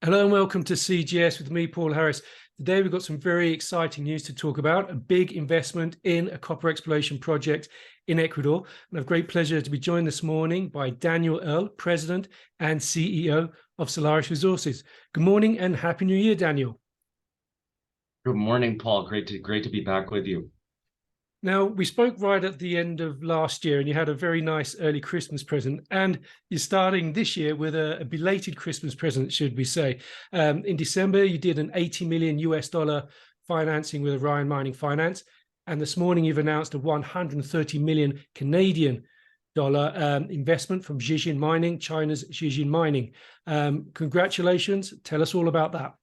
Hello and welcome to CGS with me, Paul Harris. Today we've got some very exciting news to talk about, a big investment in a copper exploration project in Ecuador. And I have great pleasure to be joined this morning by Daniel Earl, President and CEO of Solaris Resources. Good morning and Happy New Year, Daniel. Good morning, Paul. Great to be back with you. Now, we spoke right at the end of last year and you had a very nice early Christmas present, and you're starting this year with a belated Christmas present, should we say. In December, you did an $80 million US financing with Zijin Mining Finance. And this morning, you've announced a 130 million Canadian dollar investment from Zijin Mining, China's Zijin Mining. Congratulations. Tell us all about that.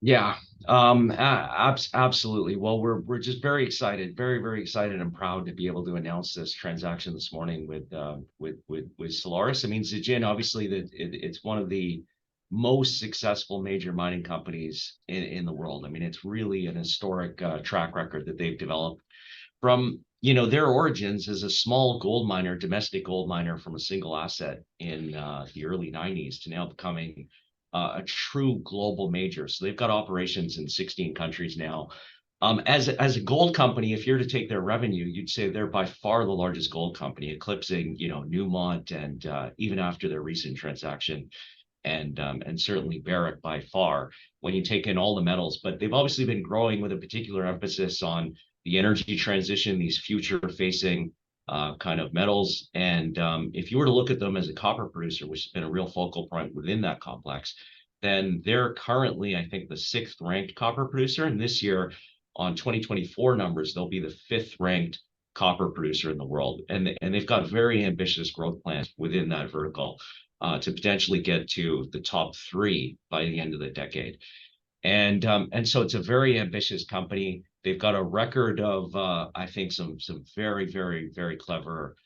Yeah, absolutely. Well, we're just very excited, very excited and proud to be able to announce this transaction this morning with Solaris. I mean, Zijin, obviously, it's one of the most successful major mining companies in the world. I mean, it's really an historic track record that they've developed from, their origins as a small gold miner, domestic gold miner from a single asset in the early 90s to now becoming a true global major. So they've got operations in 16 countries now. As a gold company, if you're to take their revenue, you'd say they're by far the largest gold company, eclipsing, Newmont and even after their recent transaction, and certainly Barrick by far when you take in all the metals. But they've obviously been growing with a particular emphasis on the energy transition, these future-facing kind of metals. And if you were to look at them as a copper producer, which has been a real focal point within that complex, then they're currently, I think, the 6th ranked copper producer. And this year, on 2024 numbers, they'll be the 5th ranked copper producer in the world. And they've got very ambitious growth plans within that vertical to potentially get to the top 3 by the end of the decade. And so it's a very ambitious company. They've got a record of, I think, some very clever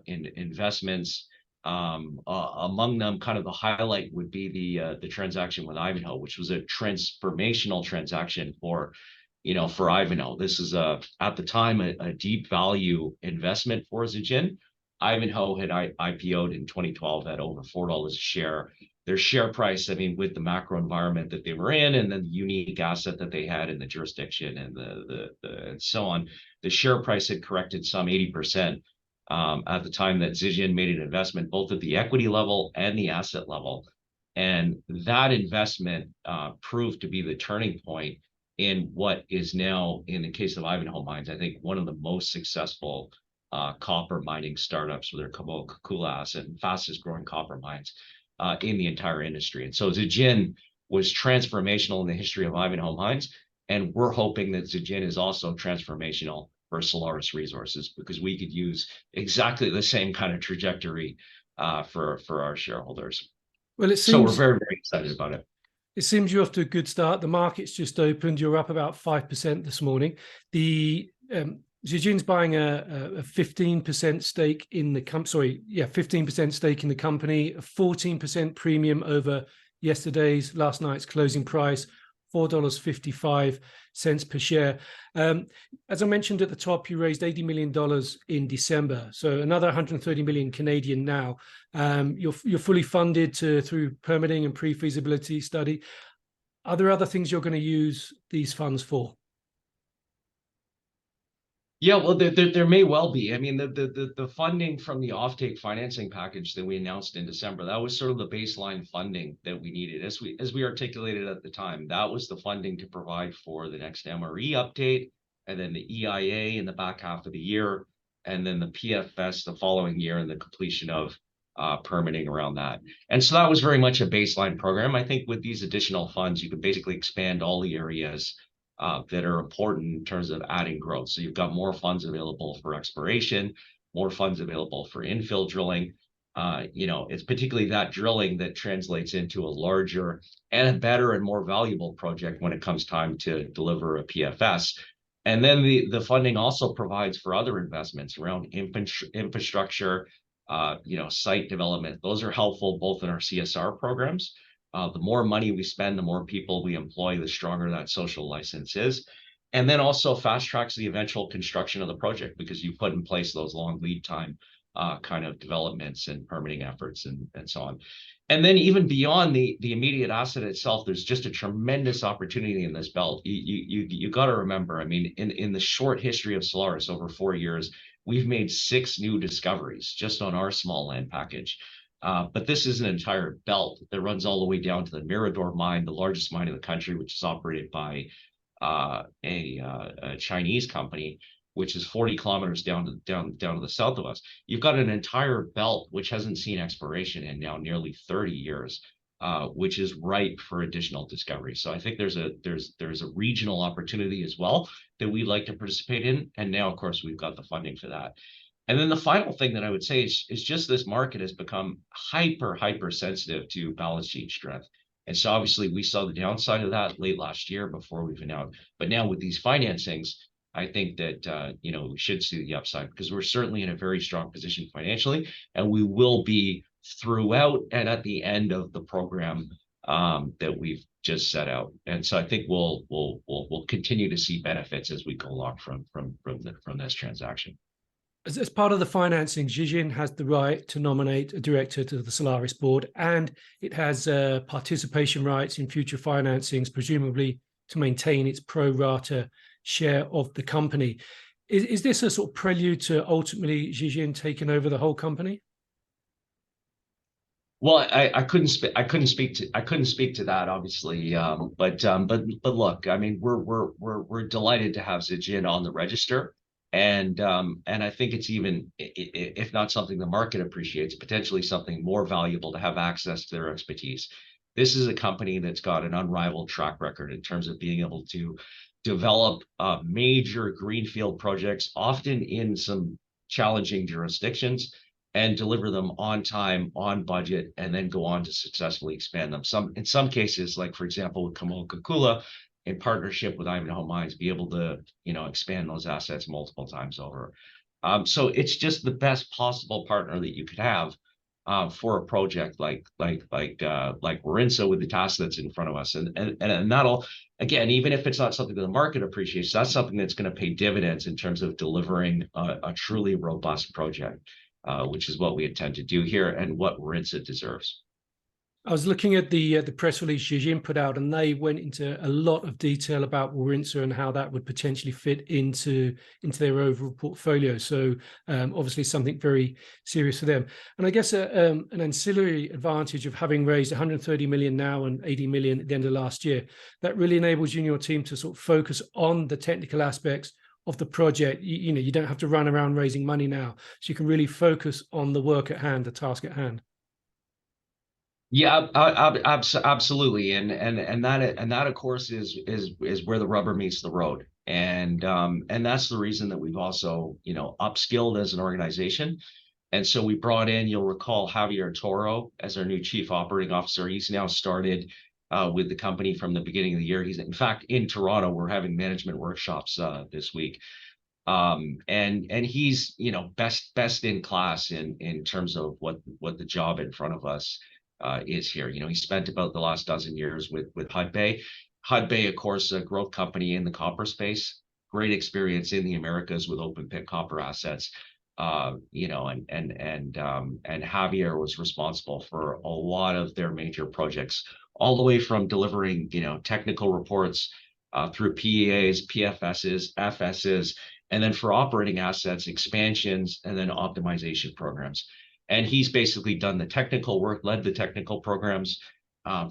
investments. Among them, kind of the highlight would be the transaction with Ivanhoe, which was a transformational transaction for Ivanhoe. This is at the time a deep value investment for Zijin. Ivanhoe had IPO'd in 2012 at over $4 a share. Their share price, I mean, with the macro environment that they were in, and then the unique asset that they had in the jurisdiction and and so on, the share price had corrected some 80% at the time that Zijin made an investment, both at the equity level and the asset level. And that investment proved to be the turning point in what is now, in the case of Ivanhoe Mines, I think one of the most successful copper mining startups with their Cu-Au asset and fastest growing copper mines in the entire industry. And so Zijin was transformational in the history of Ivanhoe Mines, and we're hoping that Zijin is also transformational for Solaris Resources, because we could use exactly the same kind of trajectory for our shareholders. Well, so we're very excited about it. It seems you're off to a good start. The market's just opened. You're up about 5% this morning. The Zijin's buying a 15% stake in the 15% stake in the company, a 14% premium over last night's closing price, $4.55 per share. As I mentioned at the top, you raised $80 million in December, so another 130 million Canadian now. You're fully funded through permitting and pre-feasibility study. Are there other things you're going to use these funds for? Yeah, well, there may well be. I mean, the funding from the offtake financing package that we announced in December, that was sort of the baseline funding that we needed. As we articulated at the time, that was the funding to provide for the next MRE update, and then the EIA in the back half of the year, and then the PFS the following year, and the completion of permitting around that. And so that was very much a baseline program. I think with these additional funds, you can basically expand all the areas that are important in terms of adding growth. So you've got more funds available for exploration, more funds available for infill drilling. It's particularly that drilling that translates into a larger and a better and more valuable project when it comes time to deliver a PFS. And then the funding also provides for other investments around infrastructure, site development. Those are helpful both in our CSR programs. The more money we spend, the more people we employ, the stronger that social license is. And then also fast tracks the eventual construction of the project, because you put in place those long lead time kind of developments and permitting efforts and so on. And then even beyond the immediate asset itself, there's just a tremendous opportunity in this belt. You got to remember, I mean, in the short history of Solaris over 4 years, we've made 6 new discoveries just on our small land package. But this is an entire belt that runs all the way down to the Mirador mine, the largest mine in the country, which is operated by a Chinese company, which is 40 kilometers down to the south of us. You've got an entire belt which hasn't seen exploration in now nearly 30 years, which is ripe for additional discovery. So I think there's a regional opportunity as well that we'd like to participate in. And now, of course, we've got the funding for that. And then the final thing that I would say is just this market has become hyper sensitive to balance sheet strength. And so obviously we saw the downside of that late last year before we've been out. But now with these financings, I think that, we should see the upside because we're certainly in a very strong position financially, and we will be throughout and at the end of the program that we've just set out. And so I think we'll continue to see benefits as we go along from this transaction. As part of the financing, Zijin has the right to nominate a director to the Solaris board, and it has participation rights in future financings, presumably to maintain its pro rata share of the company. Is this a sort of prelude to ultimately Zijin taking over the whole company? Well, I couldn't speak to that, obviously. But look, I mean, we're delighted to have Zijin on the register. And I think it's even, if not something the market appreciates, potentially something more valuable to have access to their expertise. This is a company that's got an unrivaled track record in terms of being able to develop major greenfield projects, often in some challenging jurisdictions, and deliver them on time, on budget, and then go on to successfully expand them. In some cases, like for example, with Kamoa-Kakula, in partnership with Ivanhoe Mines, be able to, expand those assets multiple times over. So it's just the best possible partner that you could have for a project like Warintza with the task that's in front of us. And that'll, again, even if it's not something that the market appreciates, that's something that's going to pay dividends in terms of delivering a truly robust project, which is what we intend to do here and what Warintza deserves. I was looking at the press release Zijin put out, and they went into a lot of detail about Warintza and how that would potentially fit into their overall portfolio. So obviously something very serious for them. And I guess an ancillary advantage of having raised 130 million now and 80 million at the end of last year, that really enables you and your team to sort of focus on the technical aspects of the project. You don't have to run around raising money now, so you can really focus on the work at hand, the task at hand. Yeah, absolutely, and that of course is where the rubber meets the road, and that's the reason that we've also upskilled as an organization, and so we brought in, you'll recall, Javier Toro as our new chief operating officer. He's now started with the company from the beginning of the year. He's in fact in Toronto. We're having management workshops this week. And he's best in class in terms of what the job in front of us is here. He spent about the last dozen years with Hudbay. Hudbay, of course, a growth company in the copper space. Great experience in the Americas with open pit copper assets. And Javier was responsible for a lot of their major projects, all the way from delivering technical reports through PEAs, PFSs, FSs, and then for operating assets, expansions, and then optimization programs. And he's basically done the technical work, led the technical programs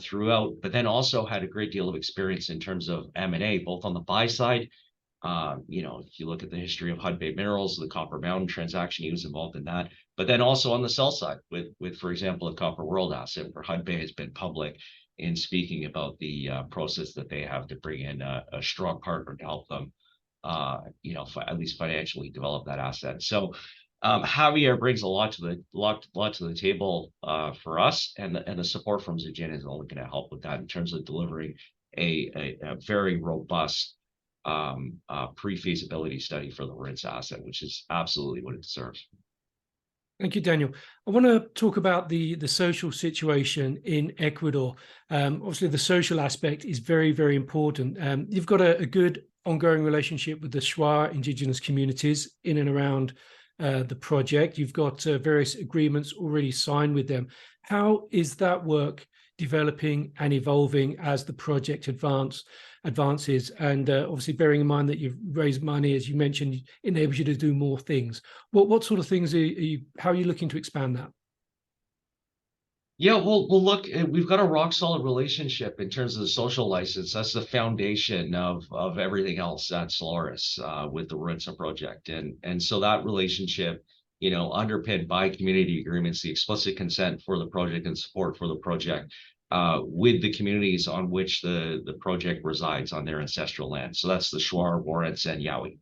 throughout, but then also had a great deal of experience in terms of M&A, both on the buy side. If you look at the history of Hudbay Minerals, the Copper Mountain transaction, he was involved in that. But then also on the sell side with for example, a Copper World asset, where Hudbay has been public in speaking about the process that they have to bring in a strong partner to help them, at least financially develop that asset. So Javier brings a lot to the table for us, and the support from Zijin is only going to help with that in terms of delivering a very robust pre-feasibility study for the Warintza asset, which is absolutely what it deserves. Thank you, Daniel. I want to talk about the social situation in Ecuador. Obviously, the social aspect is very, very important. You've got a good ongoing relationship with the Shuar indigenous communities in and around the project. You've got various agreements already signed with them. How is that work developing and evolving as the project advances? And obviously, bearing in mind that you've raised money, as you mentioned, enables you to do more things. What sort of things how are you looking to expand that? Yeah, well, look, we've got a rock solid relationship in terms of the social license. That's the foundation of everything else at Solaris with the Warintza project, and so that relationship, underpinned by community agreements, the explicit consent for the project and support for the project with the communities on which the project resides on their ancestral land. So that's the Shuar, Warintza, and Yowie.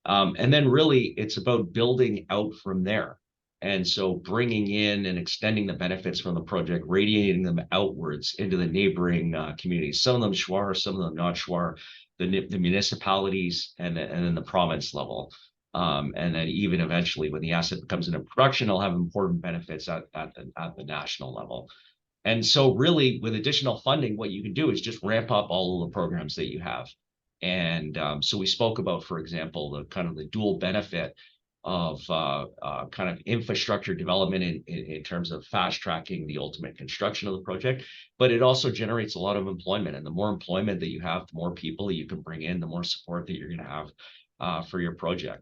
And then really, it's about building out from there. And so bringing in and extending the benefits from the project, radiating them outwards into the neighboring communities. Some of them Shuar, some of them not Shuar, the municipalities, and then the province level. And then even eventually, when the asset comes into production, it'll have important benefits at the national level. And so really, with additional funding, what you can do is just ramp up all of the programs that you have. And so we spoke about, for example, the kind of the dual benefit of kind of infrastructure development in terms of fast tracking the ultimate construction of the project, but it also generates a lot of employment. And the more employment that you have, the more people that you can bring in, the more support that you're going to have for your project.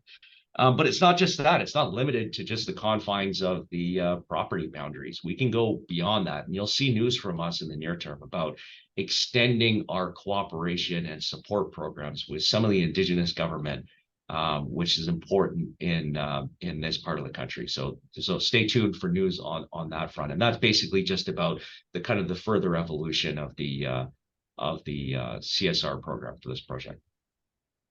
But it's not just that. It's not limited to just the confines of the property boundaries. We can go beyond that. And you'll see news from us in the near term about extending our cooperation and support programs with some of the indigenous government, which is important in this part of the country. So stay tuned for news on that front. And that's basically just about the kind of the further evolution of the CSR program for this project.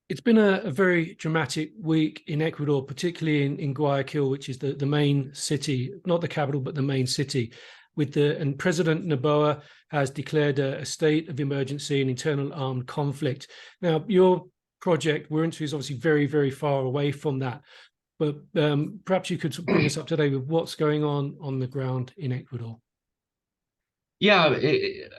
It's been a very dramatic week in Ecuador, particularly in Guayaquil, which is the main city, not the capital, but the main city. And President Noboa has declared a state of emergency and internal armed conflict. Now, your project, Warintza, is obviously very, very far away from that. But perhaps you could bring us up to date with what's going on the ground in Ecuador. Yeah,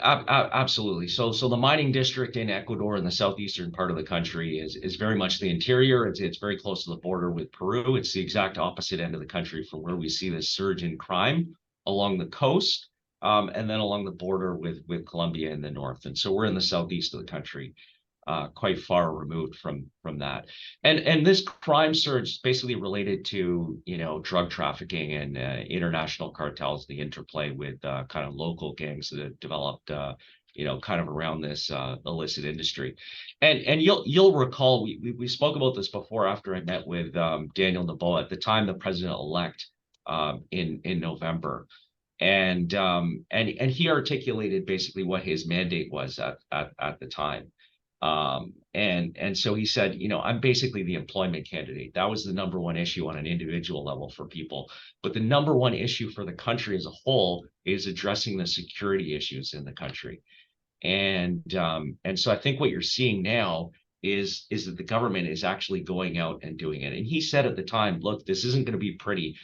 absolutely. So the mining district in Ecuador in the southeastern part of the country is very much the interior. It's very close to the border with Peru. It's the exact opposite end of the country from where we see this surge in crime along the coast, and then along the border with Colombia in the north. And so we're in the southeast of the country, quite far removed from that. And this crime surge is basically related to, drug trafficking and international cartels, the interplay with kind of local gangs that have developed, kind of around this illicit industry. And you'll recall we spoke about this before after I met with Daniel Noboa at the time, the president-elect in November. And he articulated basically what his mandate was at the time. And so he said, I'm basically the employment candidate. That was the number one issue on an individual level for people. But the number one issue for the country as a whole is addressing the security issues in the country. And so I think what you're seeing now is that the government is actually going out and doing it. And he said at the time, look, this isn't going to be pretty.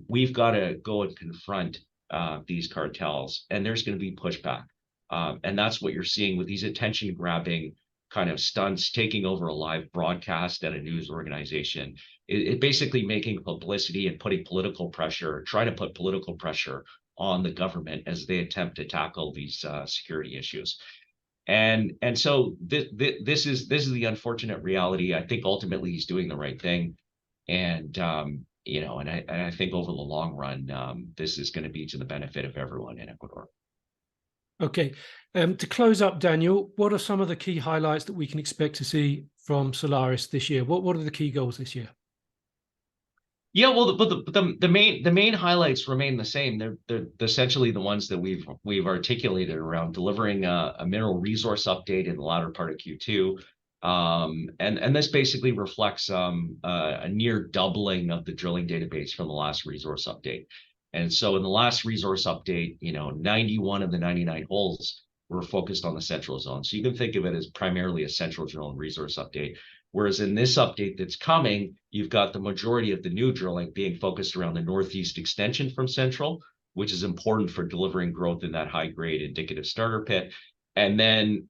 We've got to go and confront these cartels, and there's going to be pushback. And that's what you're seeing with these attention grabbing kind of stunts, taking over a live broadcast at a news organization. It basically making publicity and putting political pressure, trying to put political pressure on the government as they attempt to tackle these security issues. And so this is the unfortunate reality. I think ultimately he's doing the right thing. And and I think over the long run, this is going to be to the benefit of everyone in Ecuador. Okay. To close up, Daniel, what are some of the key highlights that we can expect to see from Solaris this year? What are the key goals this year? Yeah, well, the main highlights remain the same. They're essentially the ones that we've articulated around delivering a mineral resource update in the latter part of Q2. And this basically reflects a near doubling of the drilling database from the last resource update. And so in the last resource update, 91 of the 99 holes were focused on the central zone. So you can think of it as primarily a central zone resource update. Whereas in this update that's coming, you've got the majority of the new drilling being focused around the northeast extension from central, which is important for delivering growth in that high grade indicative starter pit. And then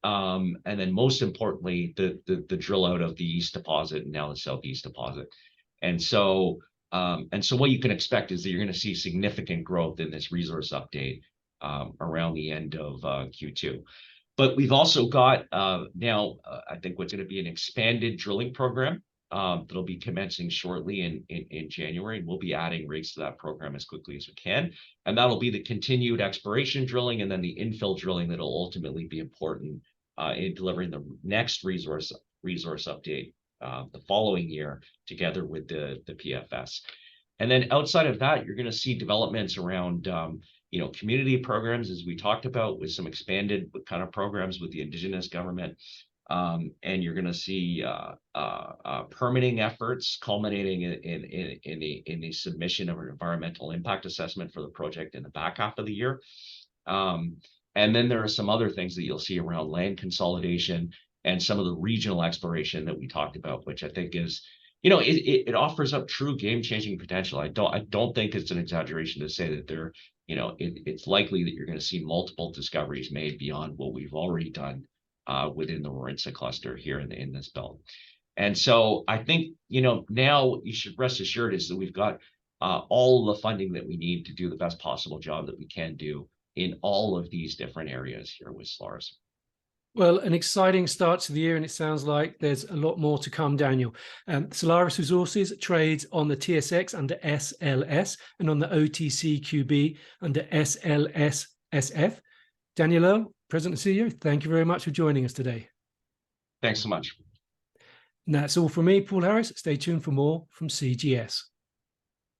most importantly, the drill out of the east deposit and now the southeast deposit. And so And so what you can expect is that you're going to see significant growth in this resource update around the end of Q2. But we've also got now, I think what's going to be an expanded drilling program that'll be commencing shortly in January. And we'll be adding rigs to that program as quickly as we can. And that'll be the continued exploration drilling and then the infill drilling that'll ultimately be important in delivering the next resource update the following year together with the PFS. And then outside of that, you're going to see developments around community programs, as we talked about, with some expanded kind of programs with the indigenous government. And you're going to see permitting efforts culminating in the submission of an environmental impact assessment for the project in the back half of the year. And then there are some other things that you'll see around land consolidation and some of the regional exploration that we talked about, which I think is, it offers up true game-changing potential. I don't think it's an exaggeration to say that there, it's likely that you're going to see multiple discoveries made beyond what we've already done within the Warintza cluster here in this belt. And so I think, now you should rest assured is that we've got all the funding that we need to do the best possible job that we can do in all of these different areas here with Solaris. Well, an exciting start to the year, and it sounds like there's a lot more to come, Daniel. Solaris Resources trades on the TSX under SLS and on the OTCQB under SLSSF. Daniel Earle, President and CEO, thank you very much for joining us today. Thanks so much. And that's all from me, Paul Harris. Stay tuned for more from CGS.